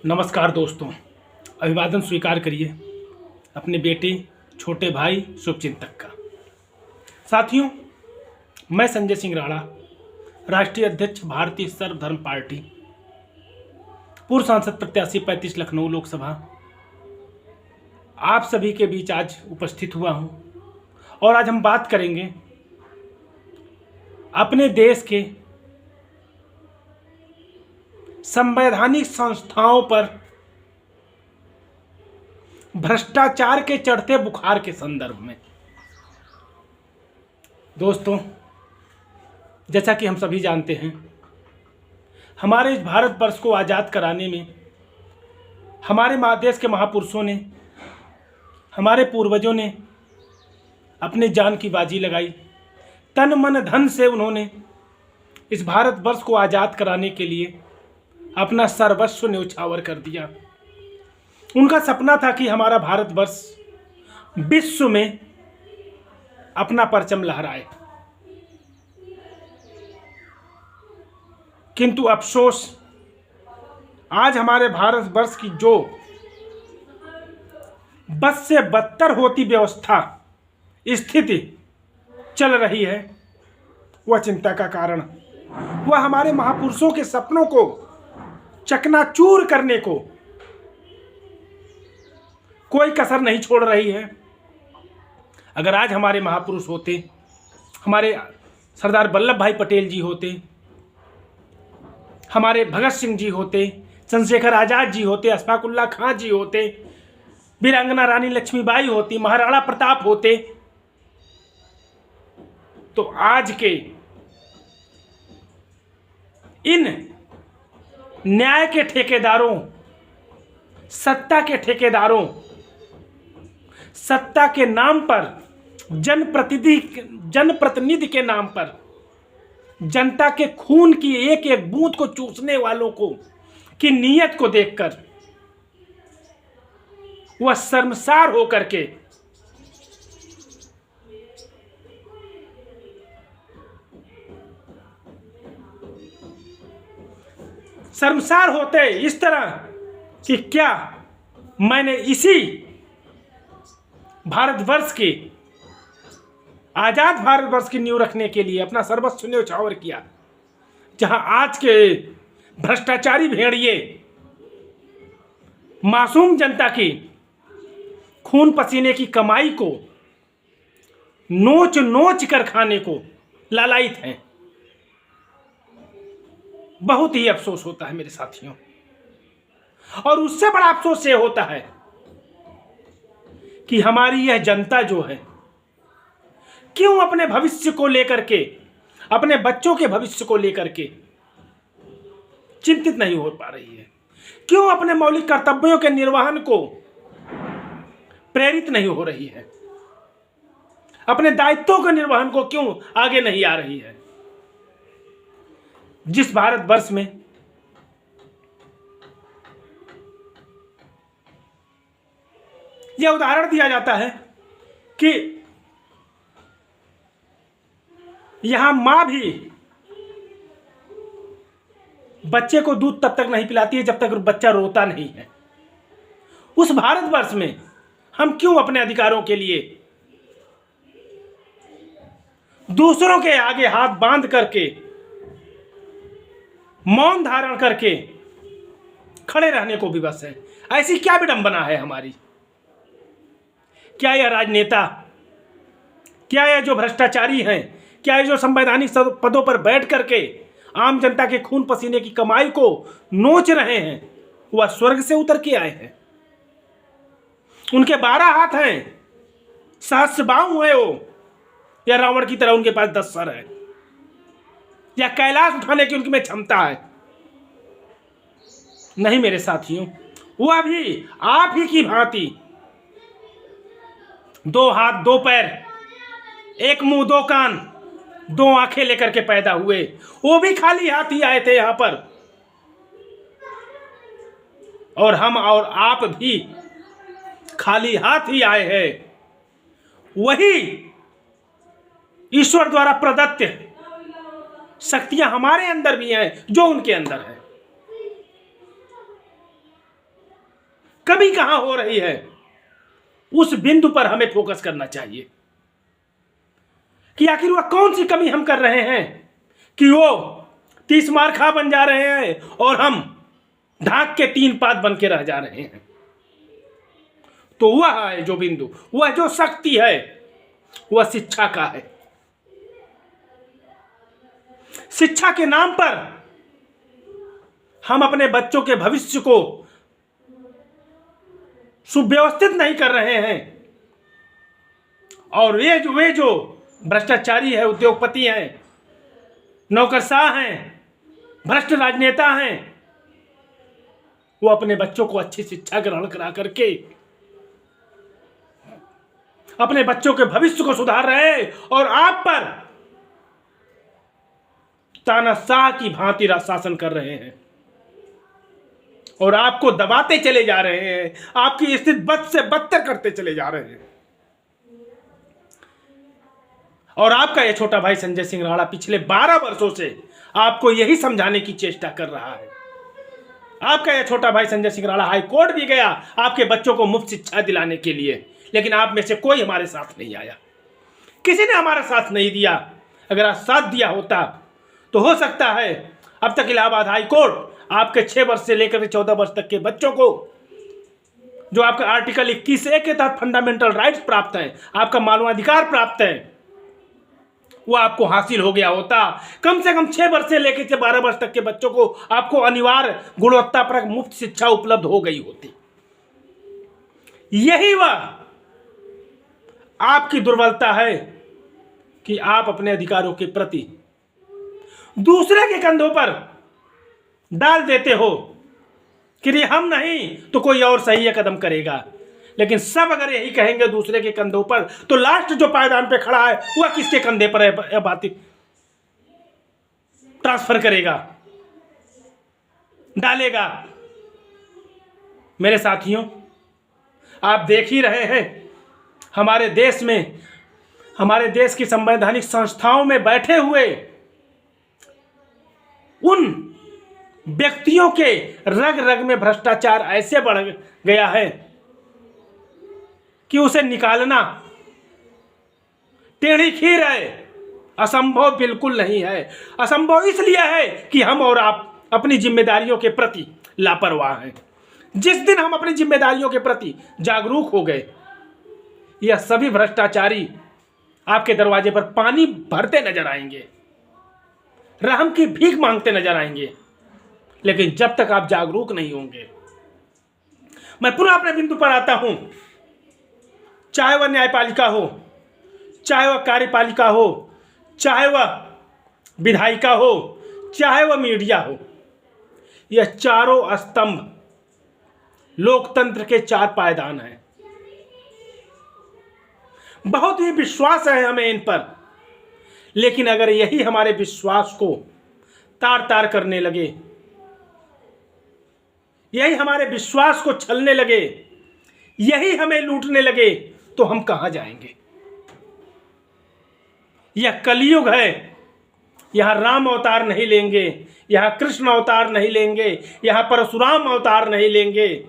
नमस्कार दोस्तों, अभिवादन स्वीकार करिए अपने बेटे छोटे भाई शुभचिंतक का। साथियों, मैं संजय सिंह राणा, राष्ट्रीय अध्यक्ष भारतीय सर्वधर्म पार्टी, पूर्व सांसद प्रत्याशी 35 लखनऊ लोकसभा, आप सभी के बीच आज उपस्थित हुआ हूं और आज हम बात करेंगे अपने देश के संवैधानिक संस्थाओं पर भ्रष्टाचार के चढ़ते बुखार के संदर्भ में। दोस्तों, जैसा कि हम सभी जानते हैं, हमारे इस भारतवर्ष को आज़ाद कराने में हमारे देश के महापुरुषों ने, हमारे पूर्वजों ने अपने जान की बाजी लगाई। तन मन धन से उन्होंने इस भारतवर्ष को आज़ाद कराने के लिए अपना सर्वस्व न्यौछावर कर दिया। उनका सपना था कि हमारा भारतवर्ष विश्व में अपना परचम लहराए, किंतु अफसोस आज हमारे भारतवर्ष की जो बद से बदतर होती व्यवस्था स्थिति चल रही है, वह चिंता का कारण, वह हमारे महापुरुषों के सपनों को चकनाचूर करने को कोई कसर नहीं छोड़ रही है। अगर आज हमारे महापुरुष होते, हमारे सरदार वल्लभ भाई पटेल जी होते, हमारे भगत सिंह जी होते, चंद्रशेखर आजाद जी होते, अशफाक उल्लाह खां जी होते, वीरांगना रानी लक्ष्मीबाई होती, महाराणा प्रताप होते, तो आज के इन न्याय के ठेकेदारों, सत्ता के ठेकेदारों, सत्ता के नाम पर, जनप्रतिनिधि के नाम पर जनता के खून की एक एक बूंद को चूसने वालों को की नीयत को देखकर वह शर्मसार होकर के शर्मसार होते इस तरह कि क्या मैंने इसी भारतवर्ष की, आजाद भारतवर्ष की नींव रखने के लिए अपना सर्वस्व न्यौछावर किया, जहां आज के भ्रष्टाचारी भेड़िए मासूम जनता की खून पसीने की कमाई को नोच नोच कर खाने को लालायित हैं। बहुत ही अफसोस होता है मेरे साथियों, और उससे बड़ा अफसोस ये होता है कि हमारी यह जनता जो है, क्यों अपने भविष्य को लेकर के, अपने बच्चों के भविष्य को लेकर के चिंतित नहीं हो पा रही है, क्यों अपने मौलिक कर्तव्यों के निर्वहन को प्रेरित नहीं हो रही है, अपने दायित्वों के निर्वहन को क्यों आगे नहीं आ रही है। जिस भारतवर्ष में यह उदाहरण दिया जाता है कि यहां मां भी बच्चे को दूध तब तक नहीं पिलाती है जब तक बच्चा रोता नहीं है, उस भारतवर्ष में हम क्यों अपने अधिकारों के लिए दूसरों के आगे हाथ बांध करके, मौन धारण करके खड़े रहने को विवश है। ऐसी क्या विडंबना है हमारी? क्या यह राजनेता, क्या यह जो भ्रष्टाचारी हैं, क्या यह जो संवैधानिक पदों पर बैठ करके आम जनता के खून पसीने की कमाई को नोच रहे हैं, वह स्वर्ग से उतर के आए हैं? उनके 12 हाथ हैं, सहस्त्र बाहु है वो, या रावण की तरह उनके पास 10 सर है, या कैलाश उठाने की उनकी में क्षमता है? नहीं मेरे साथियों, वह भी आप ही की भांति 2 हाथ 2 पैर, 1 मुंह 2 कान 2 आंखें लेकर के पैदा हुए, वो भी खाली हाथ ही आए थे यहां पर, और हम और आप भी खाली हाथ ही आए हैं। वही ईश्वर द्वारा प्रदत्त शक्तियां हमारे अंदर भी हैं जो उनके अंदर है। कमी कहां हो रही है, उस बिंदु पर हमें फोकस करना चाहिए कि आखिर वह कौन सी कमी हम कर रहे हैं कि वो 30 मार खा बन जा रहे हैं और हम ढाक के 3 पात बन के रह जा रहे हैं। तो वह है जो बिंदु, वह जो शक्ति है, वह शिक्षा का है। शिक्षा के नाम पर हम अपने बच्चों के भविष्य को सुव्यवस्थित नहीं कर रहे हैं और वे जो भ्रष्टाचारी है, उद्योगपति हैं, नौकरशाह हैं, भ्रष्ट राजनेता हैं, वो अपने बच्चों को अच्छी शिक्षा ग्रहण करा करके अपने बच्चों के भविष्य को सुधार रहे हैं और आप पर तानाशाह की भांति शासन कर रहे हैं और आपको दबाते चले जा रहे हैं, आपकी स्थिति बद से बदतर करते चले जा रहे हैं। और आपका यह छोटा भाई संजय सिंह राणा पिछले 12 वर्षों से आपको यही समझाने की चेष्टा कर रहा है। आपका यह छोटा भाई संजय सिंह राणा हाई कोर्ट भी गया आपके बच्चों को मुफ्त शिक्षा दिलाने के लिए, लेकिन आप में से कोई हमारे साथ नहीं आया, किसी ने हमारा साथ नहीं दिया। अगर आप साथ दिया होता तो हो सकता है अब तक इलाहाबाद हाई कोर्ट आपके 6 वर्ष से लेकर 14 वर्ष तक के बच्चों को, जो आपका आर्टिकल 21A के तहत फंडामेंटल राइट्स प्राप्त है, आपका मानवाधिकार प्राप्त है, वो आपको हासिल हो गया होता। कम से कम 6 वर्ष से लेकर 12 वर्ष तक के बच्चों को आपको अनिवार्य गुणवत्तापरक मुफ्त शिक्षा उपलब्ध हो गई होती। यही वह आपकी दुर्बलता है कि आप अपने अधिकारों के प्रति दूसरे के कंधों पर डाल देते हो कि ये हम नहीं तो कोई और सही है कदम करेगा। लेकिन सब अगर यही कहेंगे दूसरे के कंधों पर, तो लास्ट जो पायदान पे खड़ा है वह किसके कंधे पर बात ट्रांसफर करेगा, डालेगा। मेरे साथियों, आप देख ही रहे हैं हमारे देश में, हमारे देश की संवैधानिक संस्थाओं में बैठे हुए उन व्यक्तियों के रग रग में भ्रष्टाचार ऐसे बढ़ गया है कि उसे निकालना टेढ़ी खीर है, असंभव बिल्कुल नहीं है। असंभव इसलिए है कि हम और आप अपनी जिम्मेदारियों के प्रति लापरवाह हैं। जिस दिन हम अपनी जिम्मेदारियों के प्रति जागरूक हो गए, यह सभी भ्रष्टाचारी आपके दरवाजे पर पानी भरते नजर आएंगे, रहम की भीख मांगते नजर आएंगे। लेकिन जब तक आप जागरूक नहीं होंगे, मैं पुनः अपने बिंदु पर आता हूं, चाहे वह न्यायपालिका हो, चाहे वह कार्यपालिका हो, चाहे वह विधायिका हो, चाहे वह मीडिया हो, यह चारों स्तंभ लोकतंत्र के 4 पायदान हैं। बहुत ही विश्वास है हमें इन पर, लेकिन अगर यही हमारे विश्वास को तार तार करने लगे, यही हमारे विश्वास को छलने लगे, यही हमें लूटने लगे, तो हम कहां जाएंगे। यह कलयुग है, यहां राम अवतार नहीं लेंगे, यहां कृष्ण अवतार नहीं लेंगे, यहां परशुराम अवतार नहीं लेंगे,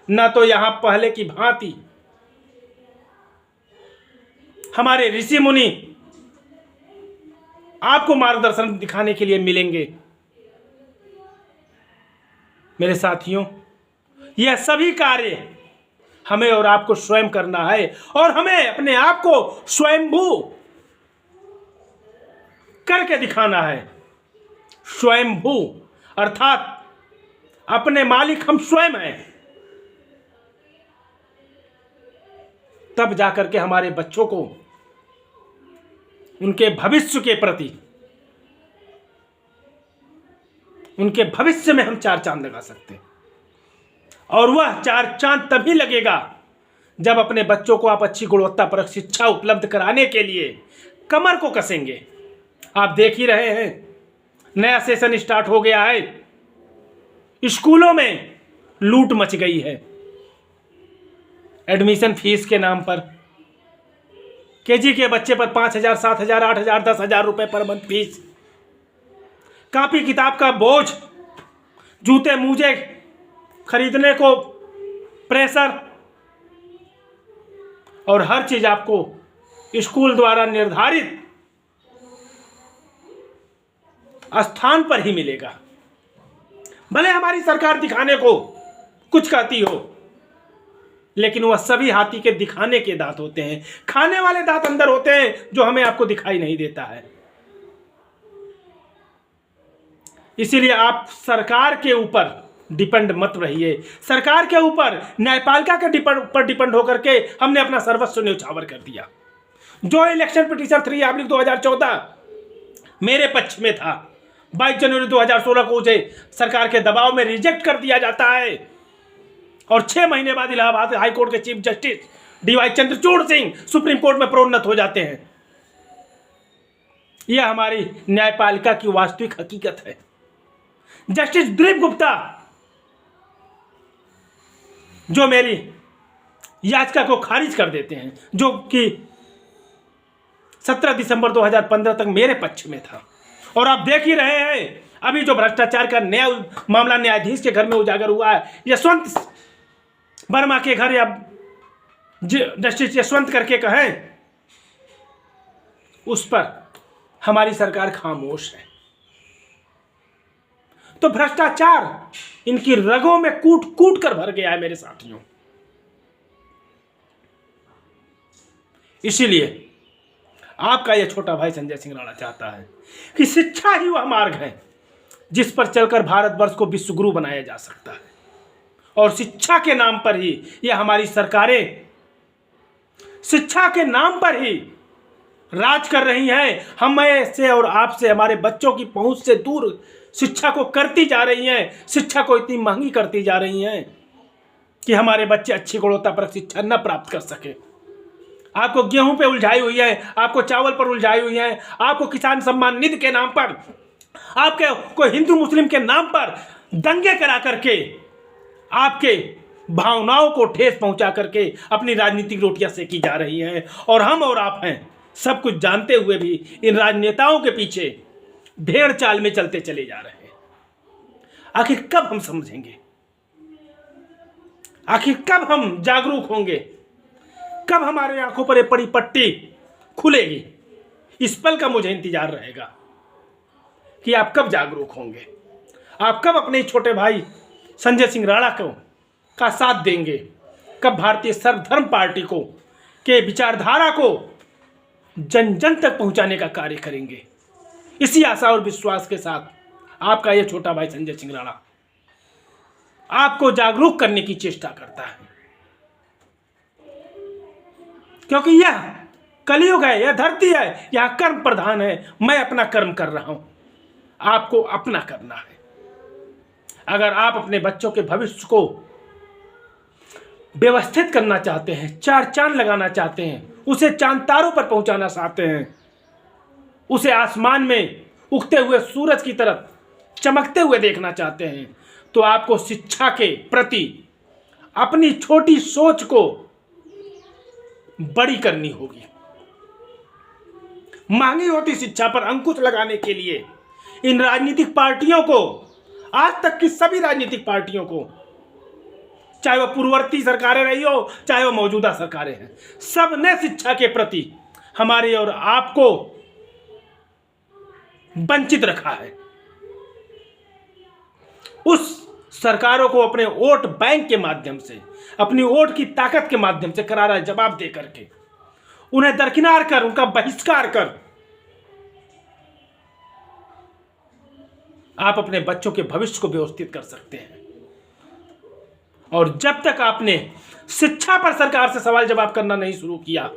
न तो यहां पहले की भांति हमारे ऋषि मुनि आपको मार्गदर्शन दिखाने के लिए मिलेंगे। मेरे साथियों, यह सभी कार्य हमें और आपको स्वयं करना है और हमें अपने आप को स्वयंभू करके दिखाना है। स्वयंभू अर्थात अपने मालिक हम स्वयं हैं। तब जाकर के हमारे बच्चों को उनके भविष्य के प्रति, उनके भविष्य में हम 4 चांद लगा सकते हैं। और वह 4 चांद तभी लगेगा जब अपने बच्चों को आप अच्छी गुणवत्तापरक शिक्षा उपलब्ध कराने के लिए कमर को कसेंगे। आप देख ही रहे हैं, नया सेशन स्टार्ट हो गया है, स्कूलों में लूट मच गई है। एडमिशन फीस के नाम पर केजी के बच्चे पर 5,000, 7,000, 8,000, 10,000 रुपए पर मंथ फीस, कॉपी किताब का बोझ, जूते मूजे खरीदने को प्रेशर और हर चीज आपको स्कूल द्वारा निर्धारित स्थान पर ही मिलेगा। भले हमारी सरकार दिखाने को कुछ कहती हो, लेकिन वह सभी हाथी के दिखाने के दांत होते हैं, खाने वाले दांत अंदर होते हैं जो हमें आपको दिखाई नहीं देता है। इसीलिए आप सरकार के ऊपर डिपेंड मत रहिए। सरकार के ऊपर न्यायपालिका के ऊपर डिपेंड होकर के हमने अपना सर्वस्व न्यौछावर कर दिया। जो इलेक्शन पिटीशन 3/2014 मेरे पक्ष में था, 22 जनवरी 2016 को उसे सरकार के दबाव में रिजेक्ट कर दिया जाता है और 6 महीने बाद इलाहाबाद हाई कोर्ट के chief justice DY Chandrachud Singh supreme court में प्रोन्नत हो जाते हैं। यह हमारी न्यायपालिका की वास्तविक हकीकत है। जस्टिस दिलीप गुप्ता जो मेरी याचिका को खारिज कर देते हैं, जो कि 17 दिसंबर 2015 तक मेरे पक्ष में था, और आप देख ही रहे हैं अभी जो भ्रष्टाचार का नया मामला न्यायाधीश के घर में उजागर हुआ है, यशवंत वर्मा के घर, या जस्टिस यशवंत करके कहें, उस पर हमारी सरकार खामोश है। तो भ्रष्टाचार इनकी रगों में कूट कूट कर भर गया है मेरे साथियों। इसीलिए आपका यह छोटा भाई संजय सिंह राणा चाहता है कि शिक्षा ही वह मार्ग है जिस पर चलकर भारतवर्ष को विश्वगुरु बनाया जा सकता है, और शिक्षा के नाम पर ही यह हमारी सरकारें शिक्षा के नाम पर ही राज कर रही हैं। हमें से और आपसे, हमारे बच्चों की पहुंच से दूर शिक्षा को करती जा रही हैं। शिक्षा को इतनी महंगी करती जा रही हैं कि हमारे बच्चे अच्छी गुणवत्तापरक शिक्षा न प्राप्त कर सके। आपको गेहूं पे उलझाई हुई है, आपको चावल पर उलझाई हुई है, आपको किसान सम्मान निधि के नाम पर, आपके को हिंदू मुस्लिम के नाम पर दंगे करा करके आपके भावनाओं को ठेस पहुंचा करके अपनी राजनीतिक रोटियां सेकी जा रही हैं। और हम और आप हैं सब कुछ जानते हुए भी इन राजनेताओं के पीछे भेड़ चाल में चलते चले जा रहे हैं। आखिर कब हम समझेंगे? आखिर कब हम जागरूक होंगे? कब हमारे आंखों पर ये पड़ी पट्टी खुलेगी? इस पल का मुझे इंतजार रहेगा कि आप कब जागरूक होंगे, आप कब अपने छोटे भाई संजय सिंह राणा को का साथ देंगे, कब भारतीय सर्वधर्म पार्टी को के विचारधारा को जन जन तक पहुंचाने का कार्य करेंगे। इसी आशा और विश्वास के साथ आपका यह छोटा भाई संजय सिंह राणा आपको जागरूक करने की चेष्टा करता है, क्योंकि यह कलयुग है, यह धरती है, यह कर्म प्रधान है। मैं अपना कर्म कर रहा हूं, आपको अपना करना है। अगर आप अपने बच्चों के भविष्य को व्यवस्थित करना चाहते हैं, चार चांद लगाना चाहते हैं, उसे चांद तारों पर पहुंचाना चाहते हैं, उसे आसमान में उगते हुए सूरज की तरफ चमकते हुए देखना चाहते हैं, तो आपको शिक्षा के प्रति अपनी छोटी सोच को बड़ी करनी होगी। महंगी होती शिक्षा पर अंकुश लगाने के लिए इन राजनीतिक पार्टियों को, आज तक की सभी राजनीतिक पार्टियों को, चाहे वह पूर्ववर्ती सरकारें रही हो, चाहे वह मौजूदा सरकारें हैं, सब ने शिक्षा के प्रति हमारे और आपको वंचित रखा है। उस सरकारों को अपने वोट बैंक के माध्यम से, अपनी वोट की ताकत के माध्यम से करारा जवाब दे करके, उन्हें दरकिनार कर, उनका बहिष्कार कर आप अपने बच्चों के भविष्य को व्यवस्थित कर सकते हैं। और जब तक आपने शिक्षा पर सरकार से सवाल जवाब करना नहीं शुरू किया,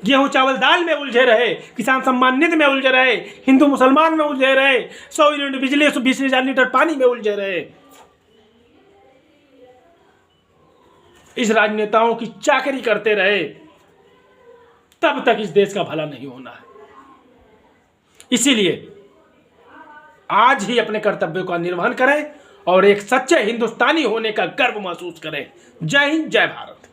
गेहूं चावल दाल में उलझे रहे, किसान सम्मान निधि में उलझे रहे, हिंदू मुसलमान में उलझे रहे, 100 यूनिट बिजली 20,000 लीटर पानी में उलझे रहे, इस राजनेताओं की चाकरी करते रहे, तब तक इस देश का भला नहीं होना है। इसीलिए आज ही अपने कर्तव्यों का निर्वहन करें और एक सच्चे हिंदुस्तानी होने का गर्व महसूस करें। जय हिंद, जय भारत।